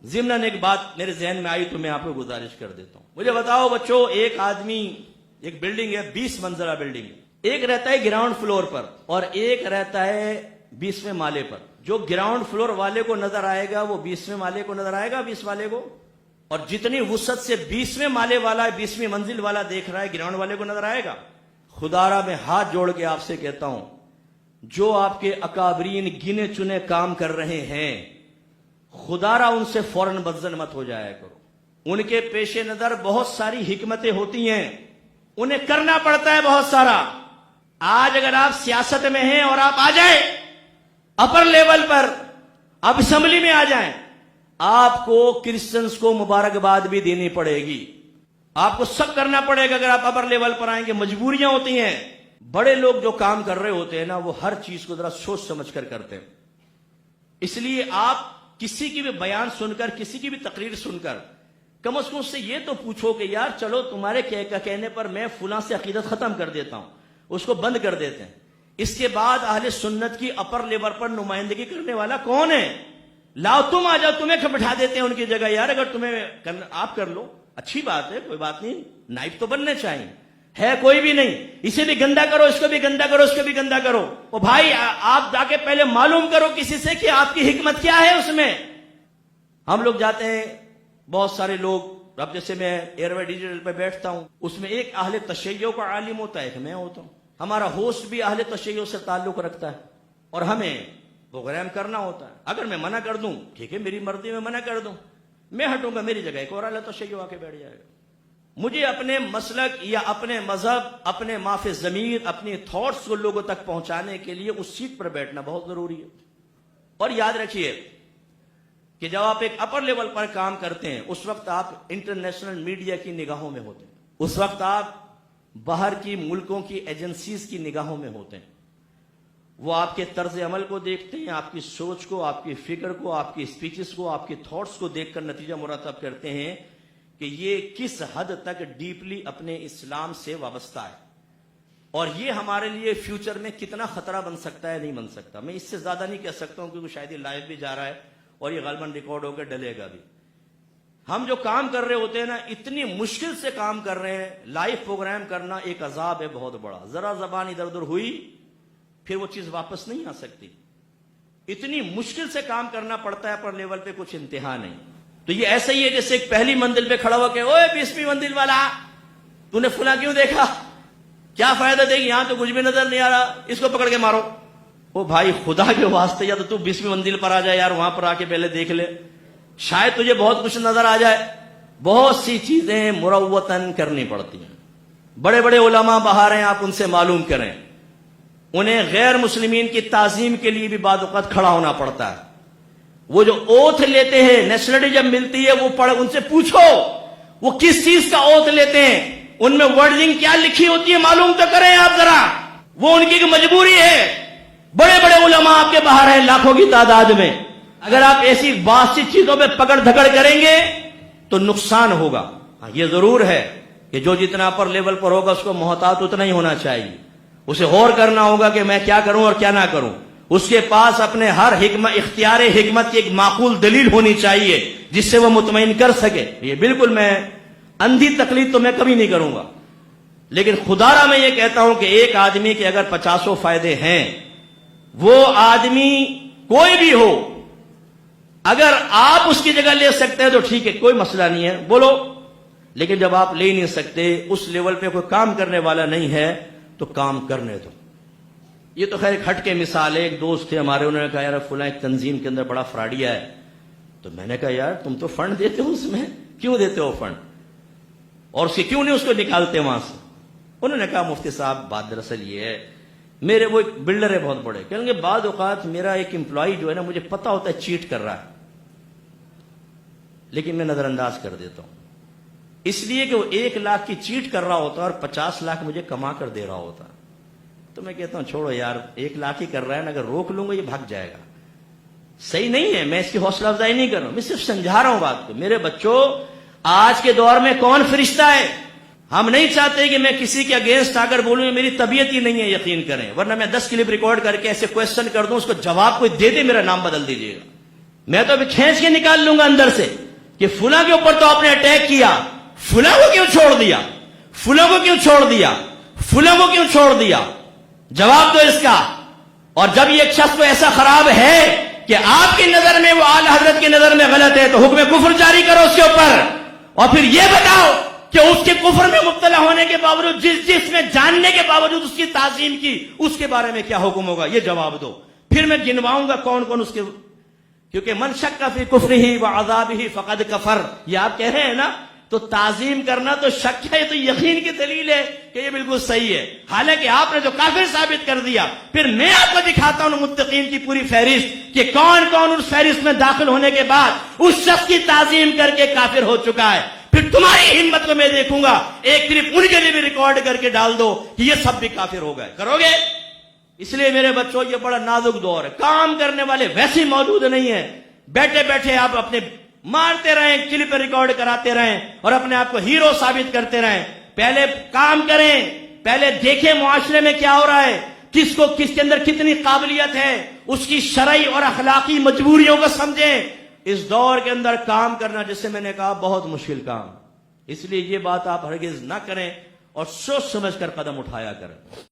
ضمن ایک بات میرے ذہن میں آئی تو میں آپ کو گزارش کر دیتا ہوں. مجھے بتاؤ بچوں، ایک آدمی، ایک بلڈنگ ہے، 20 منزلہ بلڈنگ ہے، ایک رہتا ہے گراؤنڈ فلور پر اور ایک رہتا ہے 20ویں مالے پر. جو گراؤنڈ فلور والے کو نظر آئے گا وہ 20ویں مالے کو نظر آئے گا، 20 والے کو، اور جتنی وسعت سے 20ویں مالے والا 20ویں منزل والا دیکھ رہا ہے گراؤنڈ والے کو نظر آئے گا. خدا را میں ہاتھ جوڑ کے آپ سے کہتا ہوں، جو آپ کے اکابرین گنے چنے کام کر رہے ہیں، خدا را ان سے فوراً بدظن مت ہو جایا کرو. ان کے پیش نظر بہت ساری حکمتیں ہوتی ہیں، انہیں کرنا پڑتا ہے بہت سارا. آج اگر آپ سیاست میں ہیں اور آپ آ جائیں اپر لیول پر، آپ اسمبلی میں آ جائیں، آپ کو کرسچنز کو مبارکباد بھی دینی پڑے گی، آپ کو سب کرنا پڑے گا. اگر آپ اپر لیول پر آئیں گے، مجبوریاں ہوتی ہیں. بڑے لوگ جو کام کر رہے ہوتے ہیں نا، وہ ہر چیز کو ذرا سوچ سمجھ کر کرتے ہیں. اس لیے آپ کسی کی بھی بیان سن کر، کسی کی بھی تقریر سن کر، کم از کم اس سے یہ تو پوچھو کہ یار چلو تمہارے کہنے پر میں فلاں سے عقیدت ختم کر دیتا ہوں، اس کو بند کر دیتے ہیں. اس کے بعد اہل سنت کی اپر لیول پر نمائندگی کرنے والا کون ہے؟ لاؤ تم آ جاؤ، تمہیں بٹھا دیتے ہیں ان کی جگہ. یار اگر تمہیں آپ کر لو، اچھی بات ہے، کوئی بات نہیں، نائب تو بننے چاہیے. ہے کوئی بھی نہیں، اسے بھی گندا کرو، اس کو بھی گندا کرو، اس کو بھی گندا کرو. او بھائی، آپ جا کے پہلے معلوم کرو کسی سے کہ آپ کی حکمت کیا ہے اس میں. ہم لوگ جاتے ہیں، بہت سارے لوگ، اب جیسے میں ایئروے ڈیجیٹل پہ بیٹھتا ہوں، اس میں ایک اہل تشیع کا عالم ہوتا ہے، ایک میں ہوتا ہوں. ہمارا ہوسٹ بھی اہل تشیع سے تعلق رکھتا ہے اور ہمیں پروگرام کرنا ہوتا ہے. اگر میں منع کر دوں، ٹھیک ہے، میری مرضی میں منع کر دوں، میں ہٹوں گا، میری جگہ ایک اور اہل تشیع آ کے بیٹھ جائے گا. مجھے اپنے مسلک یا اپنے مذہب، اپنے معاف ضمیر، اپنی تھاٹس کو لوگوں تک پہنچانے کے لیے اس سیٹ پر بیٹھنا بہت ضروری ہے. اور یاد رکھیے کہ جب آپ ایک اپر لیول پر کام کرتے ہیں، اس وقت آپ انٹرنیشنل میڈیا کی نگاہوں میں ہوتے ہیں، اس وقت آپ باہر کی ملکوں کی ایجنسیز کی نگاہوں میں ہوتے ہیں. وہ آپ کے طرز عمل کو دیکھتے ہیں، آپ کی سوچ کو، آپ کی فکر کو، آپ کی اسپیچز کو، آپ کی تھاٹس کو دیکھ کر نتیجہ مرتب کرتے ہیں کہ یہ کس حد تک ڈیپلی اپنے اسلام سے وابستہ ہے اور یہ ہمارے لیے فیوچر میں کتنا خطرہ بن سکتا ہے، نہیں بن سکتا. میں اس سے زیادہ نہیں کہہ سکتا ہوں کیونکہ شاید یہ لائیو بھی جا رہا ہے اور یہ غالباً ریکارڈ ہو کے ڈلے گا بھی. ہم جو کام کر رہے ہوتے ہیں نا، اتنی مشکل سے کام کر رہے ہیں. لائیو پروگرام کرنا ایک عذاب ہے بہت بڑا. ذرا زبان ادھر ادھر ہوئی پھر وہ چیز واپس نہیں آ سکتی. اتنی مشکل سے کام کرنا پڑتا ہے، پر لیول پہ کچھ انتہا نہیں. تو یہ ایسا ہی ہے جیسے ایک پہلی منزل پہ کھڑا ہوا کہ اوے 20ویں منزل والا، تو نے فلاں کیوں دیکھا؟ کیا فائدہ دے گی؟ یہاں تو کچھ بھی نظر نہیں آ رہا، اس کو پکڑ کے مارو. او بھائی، خدا کے واسطے یا تو 20ویں منزل پر آ جائے یار، وہاں پر آ کے پہلے دیکھ لے، شاید تجھے بہت کچھ نظر آ جائے. بہت سی چیزیں مروتاً کرنی پڑتی ہیں. بڑے بڑے علماء باہر ہیں، آپ ان سے معلوم کریں. انہیں غیر مسلمین کی تعظیم کے لیے بھی بعض اوقات کھڑا ہونا پڑتا ہے. وہ جو اوتھ لیتے ہیں، نیشنلٹی جب ملتی ہے، وہ ان سے پوچھو وہ کس چیز کا اوتھ لیتے ہیں، ان میں ورڈنگ کیا لکھی ہوتی ہے، معلوم تو کریں آپ ذرا. وہ ان کی مجبوری ہے. بڑے بڑے علماء آپ کے باہر ہیں لاکھوں کی تعداد میں. اگر آپ ایسی بات سی چیزوں پہ پکڑ دھکڑ کریں گے تو نقصان ہوگا. یہ ضرور ہے کہ جو جتنا پر لیول پر ہوگا اس کو محتاط اتنا ہی ہونا چاہیے. اسے غور کرنا ہوگا کہ میں کیا کروں اور کیا نہ کروں. اس کے پاس اپنے ہر اختیار حکمت کی ایک معقول دلیل ہونی چاہیے جس سے وہ مطمئن کر سکے. یہ بالکل میں اندھی تقلید تو میں کبھی نہیں کروں گا، لیکن خدا را میں یہ کہتا ہوں کہ ایک آدمی کے اگر 50 فائدے ہیں، وہ آدمی کوئی بھی ہو، اگر آپ اس کی جگہ لے سکتے ہیں تو ٹھیک ہے، کوئی مسئلہ نہیں ہے، بولو. لیکن جب آپ لے نہیں سکتے، اس لیول پہ کوئی کام کرنے والا نہیں ہے، تو کام کرنے دو. یہ تو خیر ایک ہٹ کے مثال ہے. ایک دوست تھے ہمارے، انہوں نے کہا یار فلاں ایک تنظیم کے اندر بڑا فراڈیا ہے. تو میں نے کہا یار تم تو فنڈ دیتے ہو، اس میں کیوں دیتے ہو فنڈ، اور اس کے کیوں نہیں اس کو نکالتے وہاں سے؟ انہوں نے کہا مفتی صاحب بات دراصل یہ ہے، میرے وہ ایک بلڈر ہے بہت بڑے، کہیں گے بعض اوقات میرا ایک امپلائی جو ہے نا، مجھے پتا ہوتا ہے چیٹ کر رہا ہے، لیکن میں نظر انداز کر دیتا ہوں، اس لیے کہ وہ 1 لاکھ کی چیٹ کر رہا ہوتا ہے اور 50 لاکھ مجھے کما کر دے رہا ہوتا. تو میں کہتا ہوں چھوڑو یار، 1 لاکھ ہی کر رہا ہے نا، اگر روک لوں گا یہ بھاگ جائے گا. صحیح نہیں ہے، میں اس کی حوصلہ افزائی نہیں کر رہا ہوں، میں صرف سمجھا رہا ہوں بات کو. میرے بچوں، آج کے دور میں کون فرشتہ ہے؟ ہم نہیں چاہتے کہ میں کسی کے اگینسٹ آ کر بولوں، میری طبیعت ہی نہیں ہے، یقین کریں، ورنہ میں 10 کلپ ریکارڈ کر کے ایسے کوشچن کر دوں، اس کو جواب کوئی دے دے، میرا نام بدل دیجیے گا. میں تو ابھی کھینچ کے نکال لوں گا اندر سے کہ فلاں کے اوپر تو آپ نے اٹیک کیا، فلاں کو کیوں چھوڑ دیا، فلاں کو کیوں چھوڑ دیا، فلاں کو کیوں چھوڑ دیا؟ جواب دو اس کا۔ اور جب یہ ایک شخص تو ایسا خراب ہے کہ آپ کی نظر میں وہ اعلی حضرت کی نظر میں غلط ہے، تو حکم کفر جاری کرو اس کے اوپر، اور پھر یہ بتاؤ کہ اس کے کفر میں مبتلا ہونے کے باوجود، جس میں جاننے کے باوجود اس کی تعظیم کی، اس کے بارے میں کیا حکم ہوگا؟ یہ جواب دو، پھر میں گنواؤں گا کون کون اس کے، کیونکہ من شک فی کفرہ وعذابہ فقد کفر، یہ آپ کہہ رہے ہیں نا، تو تعظیم کرنا تو شک ہے، تو یقین کی دلیل ہے کہ یہ بالکل صحیح ہے، حالانکہ آپ نے جو کافر ثابت کر دیا۔ پھر میں آپ کو دکھاتا ہوں متقین کی پوری فہرست کہ کون کون اس فہرست میں داخل ہونے کے بعد اس شخص کی تعظیم کر کے کافر ہو چکا ہے۔ پھر تمہاری ہمت کو میں دیکھوں گا، ایک صرف ان کے لیے بھی ریکارڈ کر کے ڈال دو کہ یہ سب بھی کافر ہو گئے، کرو گے؟ اس لیے میرے بچوں یہ بڑا نازک دور ہے، کام کرنے والے ویسے موجود نہیں ہیں، بیٹھے بیٹھے آپ اپنے مارتے رہیں، کلپ ریکارڈ کراتے رہیں اور اپنے آپ کو ہیرو ثابت کرتے رہیں۔ پہلے کام کریں، پہلے دیکھیں معاشرے میں کیا ہو رہا ہے، کس کو کس کے اندر کتنی قابلیت ہے، اس کی شرعی اور اخلاقی مجبوریوں کو سمجھیں۔ اس دور کے اندر کام کرنا، جسے میں نے کہا، بہت مشکل کام، اس لیے یہ بات آپ ہرگز نہ کریں اور سوچ سمجھ کر قدم اٹھایا کریں۔